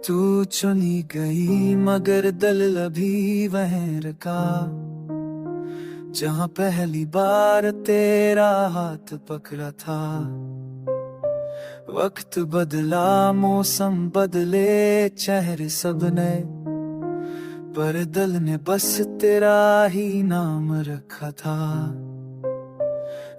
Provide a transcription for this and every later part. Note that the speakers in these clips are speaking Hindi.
तू चुनी गई मगर दिल अभी वहीं रखा, जहां पहली बार तेरा हाथ पकड़ा था। वक्त बदला, मौसम बदले, चेहरे सब नए, पर दिल ने बस तेरा ही नाम रखा था।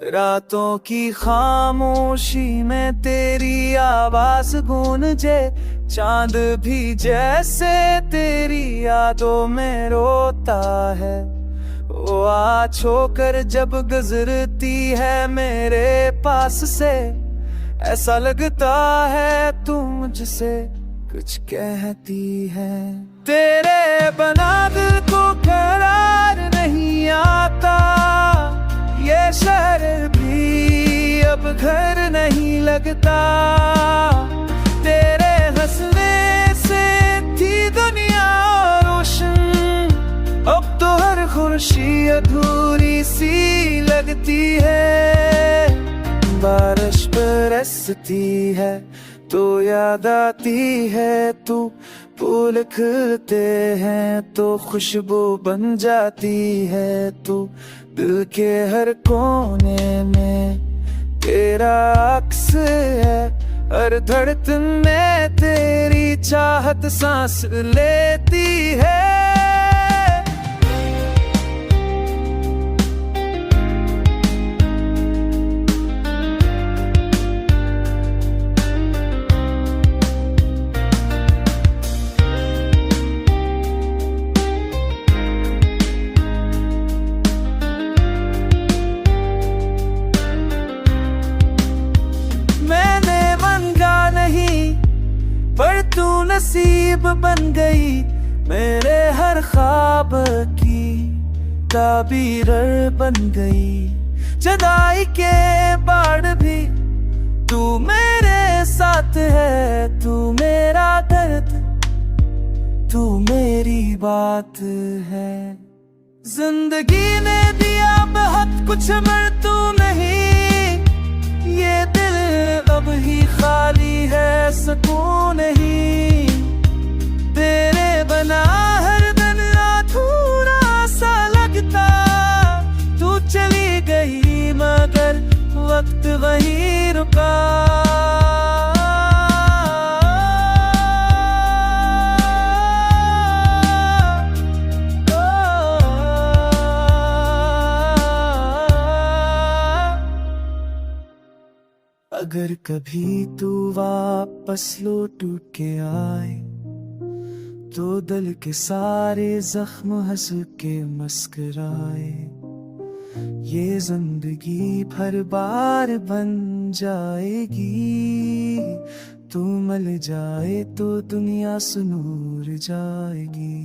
रातों की खामोशी में तेरी आवाज गूंजे, चांद भी जैसे तेरी यादों में रोता है। वो आज होकर जब गुजरती है मेरे पास से, ऐसा लगता है तू मुझसे कुछ कहती है। तेरे बना दिल को करार नहीं आता, ये शहर भी अब घर नहीं लगता। तेरे हंसने से थी दुनिया रोशन, अब तो हर खुशी अधूरी सी लगती है। बारिश बरसती है तो याद आती है तू, फूल खिलते हैं तो खुशबू बन जाती है तू। दिल के हर कोने में तेरा अक्स है, हर धड़कन में तेरी चाहत सांस लेती है। पर तू नसीब बन गई मेरे हर ख्वाब की ताबीर बन गई। जुदाई के बाद भी तू मेरे साथ है, तू मेरा दर्द, तू मेरी बात है। जिंदगी ने दिया बहुत कुछ मगर तू नहीं, ये दिल अब ही खाली है, सुकून नहीं। तेरे बना हर दिन अधूरा सा लगता, तू चली गई मगर वक्त वहीं रुका। अगर कभी तू वापस लौट के आए तो दिल के सारे जख्म हंस के मुस्कुराए। ये जिंदगी भर बार बन जाएगी, तू मिल जाए तो दुनिया से नूर जाएगी।